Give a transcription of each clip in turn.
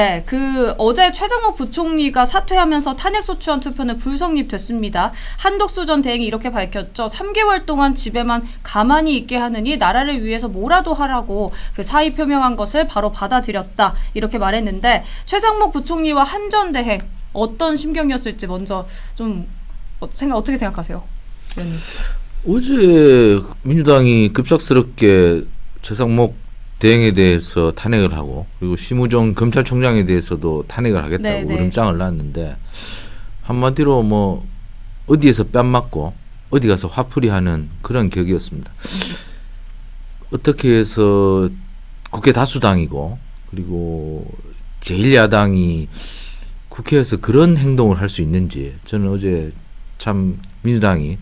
네, 어제 최장욱 부총리가 사퇴하면서 탄핵소추안 투표는 불성립됐습니다. 한덕수 전 대행이 이렇게 밝혔죠. 3개월 동안 집에만 가만히 있게 하느니 나라를 위해서 뭐라도 하라고 그 사의 표명한 것을 바로 받아들였다. 이렇게 말했는데 최장욱 부총리와 한 전 대행 어떤 심경이었을지 먼저 좀 어떻게 생각하세요? 어제 민주당이 급작스럽게 최상목 대행에 대해서 탄핵을 하고 그리고 심우정 검찰총장에 대해서도 탄핵을 하겠다고 으름장을 놨는데 한마디로 뭐 어디에서 뺨 맞고 어디 가서 화풀이하는 그런 격이었습니다. 어떻게 해서 국회 다수당이고 그리고 제1야당이 국회에서 그런 행동을 할 수 있는지 저는 어제 참 민주당이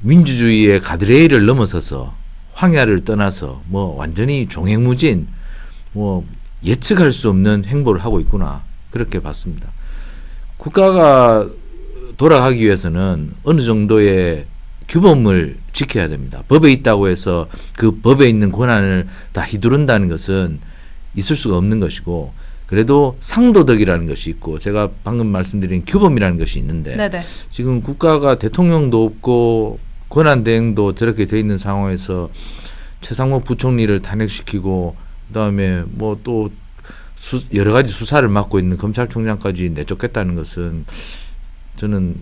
민주주의의 가드레일을 넘어서서 황야를 떠나서 뭐 완전히 종횡무진 뭐 예측할 수 없는 행보를 하고 있구나 그렇게 봤습니다. 국가가 돌아가기 위해서는 어느 정도의 규범을 지켜야 됩니다. 법에 있다고 해서 그 법에 있는 권한을 다 휘두른다는 것은 있을 수가 없는 것이고 그래도 상도덕이라는 것이 있고 제가 방금 말씀드린 규범이라는 것이 있는데 네네. 지금 국가가 대통령도 없고 권한대행도 저렇게 돼 있는 상황에서 최상목 부총리를 탄핵시키고 그다음에 뭐 또 여러 가지 수사를 맡고 있는 검찰총장까지 내쫓겠다는 것은 저는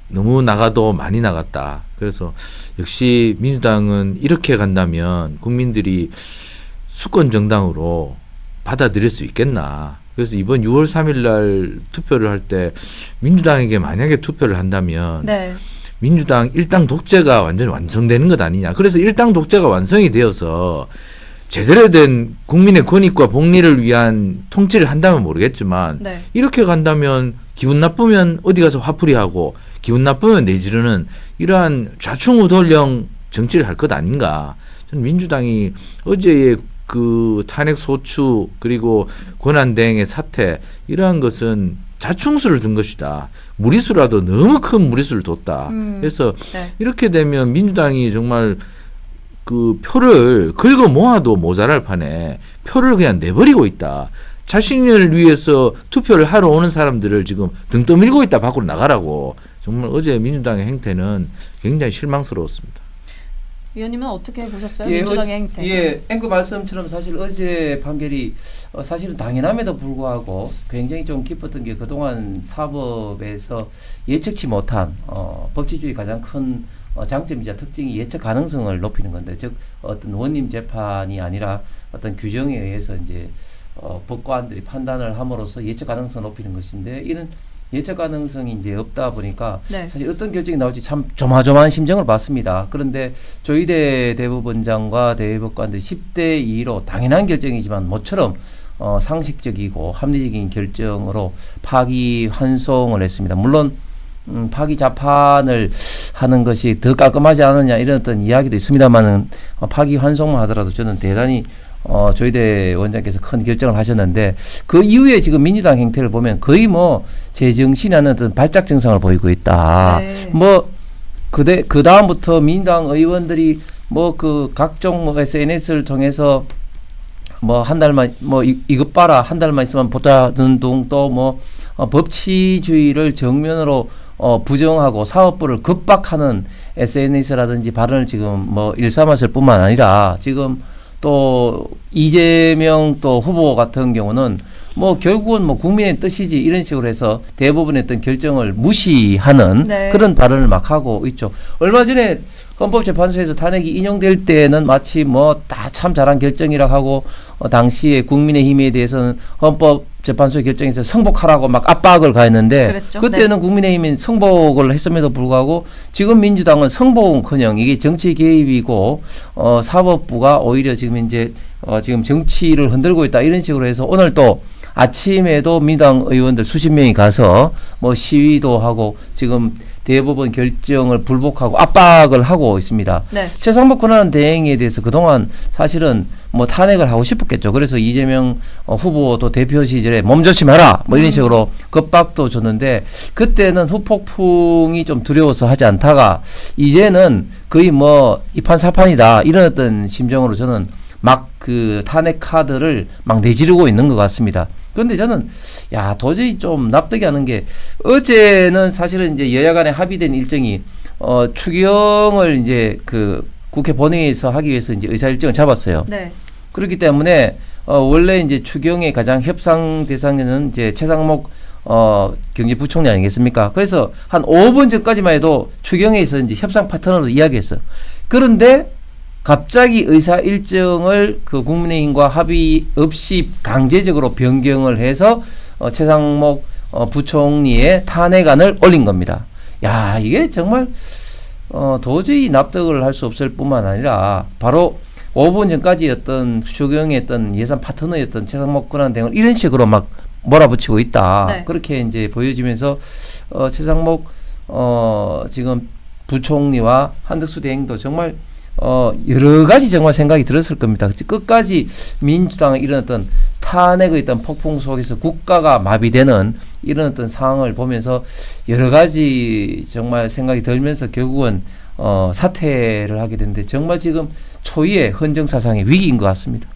너무 나가도 많이 나갔다. 그래서 역시 민주당은 이렇게 간다면 국민들이 수권 정당으로 받아들일 수 있겠나. 그래서 이번 6월 3일 날 투표를 할 때 민주당에게 만약에 투표를 한다면 네. 민주당 일당 독재가 완전히 완성되는 것 아니냐. 그래서 일당 독재가 완성이 되어서 제대로 된 국민의 권익과 복리를 위한 통치를 한다면 모르겠지만 네. 이렇게 간다면 기분 나쁘면 어디 가서 화풀이하고 기분 나쁘면 내지르는 이러한 좌충우돌형 정치를 할 것 아닌가. 저는 민주당이 어제의 그 탄핵 소추 그리고 권한대행의 사태 이러한 것은 자충수를 둔 것이다. 무리수라도 너무 큰 무리수를 뒀다. 그래서 네. 이렇게 되면 민주당이 정말 그 표를 긁어 모아도 모자랄 판에 표를 그냥 내버리고 있다. 자신을 위해서 투표를 하러 오는 사람들을 지금 등 떠밀고 있다. 밖으로 나가라고. 정말 어제 민주당의 행태는 굉장히 실망스러웠습니다. 위원님은 어떻게 보셨어요? 민주당의 행태. 예, 앵커 말씀처럼 사실 어제 판결이 사실은 당연함에도 불구하고 굉장히 좀 기뻤던 게 그동안 사법에서 예측치 못한 법치주의 가장 큰 장점이자 특징이 예측 가능성을 높이는 건데 즉 어떤 원님 재판이 아니라 어떤 규정에 의해서 이제 법관들이 판단을 함으로써 예측 가능성을 높이는 것인데 이런 예측 가능성이 이제 없다 보니까 네. 사실 어떤 결정이 나올지 참 조마조마한 심정을 봤습니다. 그런데 조희대 대법원장과 대법관들이 10대 2로 당연한 결정이지만 모처럼 상식적이고 합리적인 결정으로 파기환송을 했습니다. 물론 파기 자판을 하는 것이 더 깔끔하지 않느냐 이런 어떤 이야기도 있습니다만은 파기환송만 하더라도 저는 대단히 조희대 원장께서 큰 결정을 하셨는데 그 이후에 지금 민주당 행태를 보면 거의 뭐 제정신이 않는 어떤 발작 증상을 보이고 있다. 네. 뭐 그 다음부터 민주당 의원들이 뭐 그 각종 뭐 SNS를 통해서 뭐 한 달만 뭐 이것 봐라 한 달만 있으면 보다는 둥 또 뭐 법치주의를 정면으로 부정하고 사법부를 급박하는 SNS라든지 발언을 지금 뭐 일삼았을 뿐만 아니라 지금 또 이재명 또 후보 같은 경우는 뭐 결국은 뭐 국민의 뜻이지 이런 식으로 해서 대부분의 어떤 결정을 무시하는 네. 그런 발언을 막 하고 있죠. 얼마 전에 헌법재판소에서 탄핵이 인용될 때는 마치 뭐 다 참 잘한 결정이라 하고 당시에 국민의힘에 대해서는 헌법재판소의 결정에서 성복하라고 막 압박을 가했는데 그랬죠. 그때는 네. 국민의힘은 성복을 했음에도 불구하고 지금 민주당은 성복은커녕 이게 정치 개입이고 사법부가 오히려 지금 이제 지금 정치를 흔들고 있다 이런 식으로 해서 오늘 또 아침에도 민주당 의원들 수십 명이 가서 뭐 시위도 하고 지금 대법원 결정을 불복하고 압박을 하고 있습니다. 네. 최상목 권한 대행에 대해서 그동안 사실은 뭐 탄핵을 하고 싶었겠죠. 그래서 이재명 후보도 대표 시절에 몸조심하라 뭐 이런 식으로 겁박도 줬는데 그때는 후폭풍이 좀 두려워서 하지 않다가 이제는 거의 뭐 이판사판이다 이런 어떤 심정으로 저는 막 그 탄핵 카드를 막 내지르고 있는 것 같습니다. 그런데 저는 도저히 좀 납득이 안 가는 게 어제는 사실은 이제 여야 간에 합의된 일정이 추경을 이제 그 국회 본회의에서 하기 위해서 이제 의사 일정을 잡았어요. 네. 그렇기 때문에 원래 이제 추경의 가장 협상 대상에는 이제 최상목 경제부총리 아니겠습니까? 그래서 한 5분 전까지만 해도 추경에서 이제 협상 파트너로 이야기했어요. 그런데 갑자기 의사 일정을 그 국민의힘과 합의 없이 강제적으로 변경을 해서 최상목 부총리의 탄핵안을 올린 겁니다. 야, 이게 정말 도저히 납득을 할 수 없을 뿐만 아니라 바로 5분 전까지였던 추경의 어떤 예산 파트너였던 최상목 권한대행을 이런 식으로 막 몰아붙이고 있다. 네. 그렇게 이제 보여지면서 최상목 지금 부총리와 한덕수 대행도 정말 여러 가지 정말 생각이 들었을 겁니다. 끝까지 민주당의 이런 어떤 탄핵의 어떤 폭풍 속에서 국가가 마비되는 이런 어떤 상황을 보면서 여러 가지 정말 생각이 들면서 결국은 사퇴를 하게 됐는데 정말 지금 초유의 헌정사상의 위기인 것 같습니다.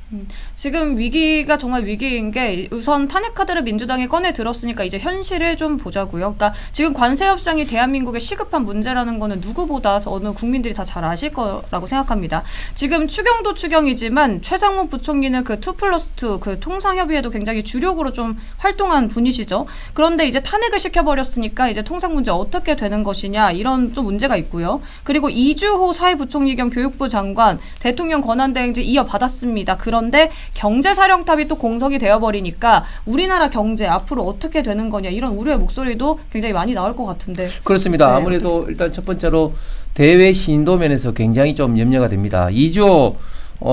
지금 위기가 정말 위기인 게 우선 탄핵 카드를 민주당이 꺼내 들었으니까 이제 현실을 좀 보자고요. 그러니까 지금 관세 협상이 대한민국의 시급한 문제라는 거는 누구보다 어느 국민들이 다 잘 아실 거라고 생각합니다. 지금 추경도 추경이지만 최상목 부총리는 그 2+2 그 통상협의회도 굉장히 주력으로 좀 활동한 분이시죠. 그런데 이제 탄핵을 시켜버렸으니까 이제 통상 문제 어떻게 되는 것이냐 이런 좀 문제가 있고요. 그리고 이주호 사회부총리 겸 교육부 장관 대통령 권한대행제 이어받았습니다. 그런데 경제사령탑이 또 공석이 되어버리니까 우리나라 경제 앞으로 어떻게 되는 거냐 이런 우려의 목소리도 굉장히 많이 나올 것 같은데. 그렇습니다. 네, 아무래도 일단 첫 번째로 대외 신도 면에서 굉장히 좀 염려가 됩니다. 이주호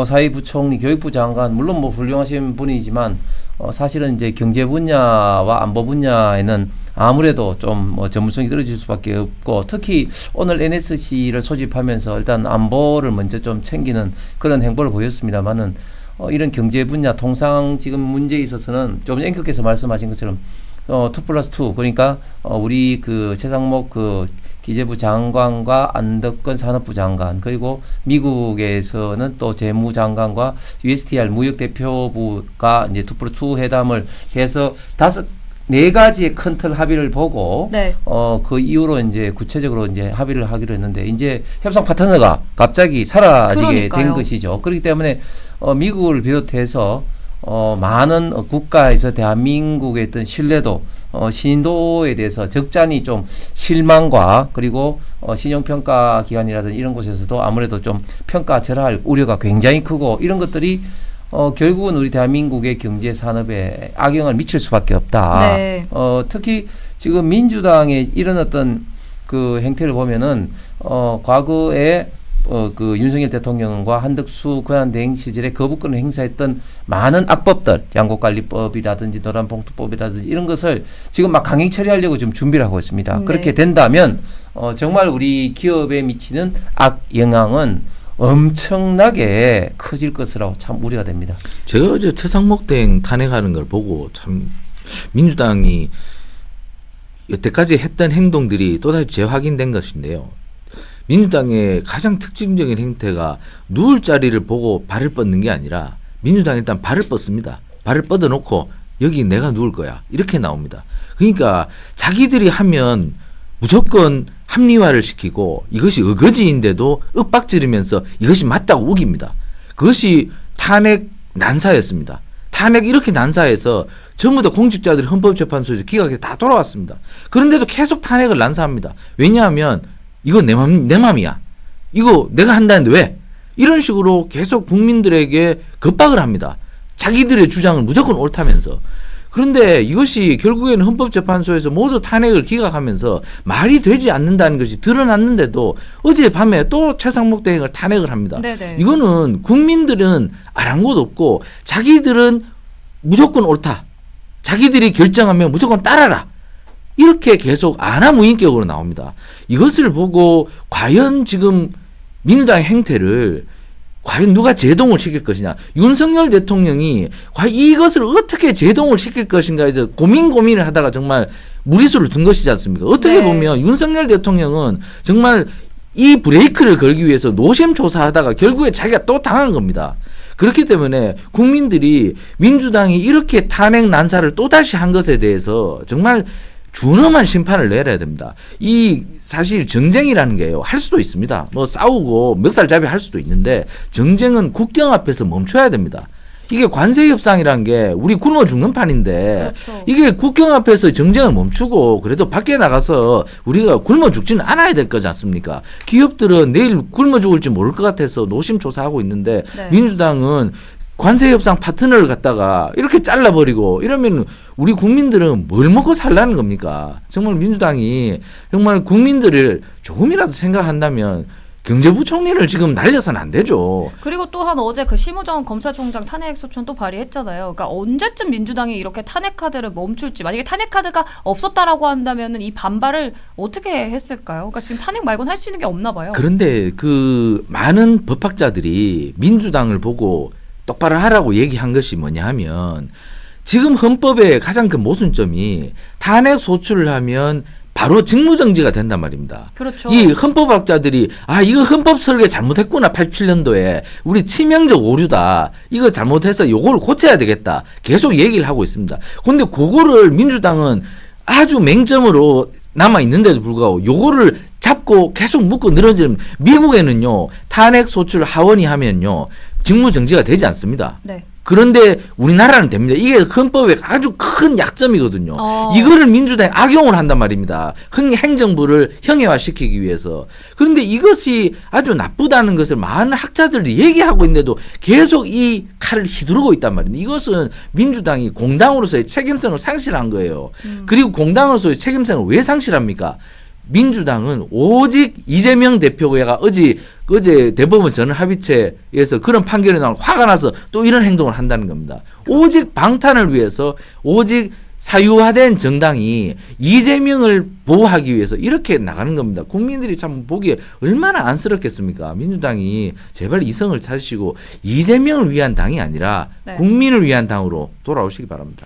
사회부총리 교육부 장관 물론 뭐 훌륭하신 분이지만 사실은 이제 경제 분야와 안보 분야에는 아무래도 좀 전문성이 떨어질 수밖에 없고 특히 오늘 NSC를 소집하면서 일단 안보를 먼저 좀 챙기는 그런 행보를 보였습니다만은 이런 경제 분야 통상 지금 문제에 있어서는 좀 앵커께서 말씀하신 것처럼 2+2 그러니까 우리 그 최상목 그 기재부 장관과 안덕건 산업부 장관 그리고 미국에서는 또 재무장관과 USTR 무역대표부가 이제 2+2 회담을 해서 4가지의 큰 틀 합의를 보고 네. 그 이후로 이제 구체적으로 이제 합의를 하기로 했는데 이제 협상 파트너가 갑자기 사라지게 그러니까요. 된 것이죠. 그렇기 때문에 미국을 비롯해서 많은 국가에서 대한민국의 어떤 신뢰도 신도에 대해서 적잖이 좀 실망과 그리고 신용평가 기관이라든지 이런 곳에서도 아무래도 좀 평가 절하할 우려가 굉장히 크고 이런 것들이 결국은 우리 대한민국의 경제 산업에 악영향을 미칠 수밖에 없다. 네. 특히 지금 민주당의 이런 어떤 그 행태를 보면은 과거에 그 윤석열 대통령과 한덕수 권한대행 시절에 거부권을 행사했던 많은 악법들, 양곡관리법이라든지 노란봉투법이라든지 이런 것을 지금 막 강행 처리하려고 지금 준비를 하고 있습니다. 네. 그렇게 된다면 정말 우리 기업에 미치는 악영향은 엄청나게 커질 것이라고 참 우려가 됩니다. 제가 어제 최상목 대행 탄핵하는 걸 보고 참 민주당이 여태까지 했던 행동들이 또다시 재확인된 것인데요. 민주당의 가장 특징적인 행태가 누울 자리를 보고 발을 뻗는 게 아니라 민주당이 일단 발을 뻗습니다. 발을 뻗어놓고 여기 내가 누울 거야 이렇게 나옵니다. 그러니까 자기들이 하면 무조건 합리화를 시키고 이것이 어거지인데도 윽박지르면서 이것이 맞다고 우깁니다. 그것이 탄핵 난사였습니다. 탄핵 이렇게 난사해서 전부 다 공직자들이 헌법재판소에서 기각해서 다 돌아왔습니다. 그런데도 계속 탄핵을 난사합니다. 왜냐하면 이거 내 맘이야. 이거 내가 한다는데 왜? 이런 식으로 계속 국민들에게 겁박을 합니다. 자기들의 주장을 무조건 옳다면서. 그런데 이것이 결국에는 헌법재판소에서 모두 탄핵을 기각하면서 말이 되지 않는다는 것이 드러났는데도 어젯밤에 또 최상목 대행을 탄핵을 합니다. 네네. 이거는 국민들은 아랑곳 없고 자기들은 무조건 옳다. 자기들이 결정하면 무조건 따라라. 이렇게 계속 안하무인격으로 나옵니다. 이것을 보고 과연 지금 민주당의 행태를 과연 누가 제동을 시킬 것이냐. 윤석열 대통령이 과연 이것을 어떻게 제동을 시킬 것인가 해서 고민을 하다가 정말 무리수를 둔 것이지 않습니까? 어떻게 네. 보면 윤석열 대통령은 정말 이 브레이크를 걸기 위해서 노심초사하다가 결국에 자기가 또 당한 겁니다. 그렇기 때문에 국민들이 민주당이 이렇게 탄핵 난사를 또다시 한 것에 대해서 정말 준엄한 심판을 내려야 됩니다. 이 사실 정쟁이라는 게요. 할 수도 있습니다. 뭐 싸우고 멱살잡이 할 수도 있는데 정쟁은 국경 앞에서 멈춰야 됩니다. 이게 관세 협상이라는 게 우리 굶어 죽는 판인데 그렇죠. 이게 국경 앞에서 정쟁을 멈추고 그래도 밖에 나가서 우리가 굶어 죽지는 않아야 될 거지 않습니까? 기업들은 내일 굶어 죽을지 모를 것 같아서 노심초사하고 있는데 네. 민주당은 관세 협상 파트너를 갖다가 이렇게 잘라버리고 이러면 우리 국민들은 뭘 먹고 살라는 겁니까? 정말 민주당이 정말 국민들을 조금이라도 생각한다면 경제부총리를 지금 날려서는 안 되죠. 그리고 또한 어제 그 심우정 검찰총장 탄핵 소추안 또 발의했잖아요. 그러니까 언제쯤 민주당이 이렇게 탄핵 카드를 멈출지, 만약에 탄핵 카드가 없었다라고 한다면은 이 반발을 어떻게 했을까요? 그러니까 지금 탄핵 말고는 할 수 있는 게 없나 봐요. 그런데 그 많은 법학자들이 민주당을 보고 똑바로 하라고 얘기한 것이 뭐냐 하면 지금 헌법의 가장 큰 모순점이 탄핵 소추를 하면 바로 직무정지가 된단 말입니다. 그렇죠. 이 헌법학자들이 이거 헌법 설계 잘못했구나 87년도에 우리 치명적 오류다. 이거 잘못해서 요걸 고쳐야 되겠다. 계속 얘기를 하고 있습니다. 그런데 그거를 민주당은 아주 맹점으로 남아 있는데도 불구하고 요거를 잡고 계속 묶고 늘어지는 미국에는요 탄핵 소추를 하원이 하면요 직무정지가 되지 않습니다. 네. 그런데 우리나라는 됩니다. 이게 헌법의 아주 큰 약점이거든요. 이거를 민주당이 악용을 한단 말입니다. 행정부를 형해화시키기 위해서. 그런데 이것이 아주 나쁘다는 것을 많은 학자들이 얘기하고 있는데도 계속 이 칼을 휘두르고 있단 말입니다. 이것은 민주당이 공당으로서의 책임성을 상실한 거예요. 그리고 공당으로서의 책임성을 왜 상실합니까? 민주당은 오직 이재명 대표가 어제 대법원 전원합의체에서 그런 판결이 나오고 화가 나서 또 이런 행동을 한다는 겁니다. 오직 방탄을 위해서 오직 사유화된 정당이 이재명을 보호하기 위해서 이렇게 나가는 겁니다. 국민들이 참 보기에 얼마나 안쓰럽겠습니까? 민주당이 제발 이성을 찾으시고 이재명을 위한 당이 아니라 네. 국민을 위한 당으로 돌아오시기 바랍니다.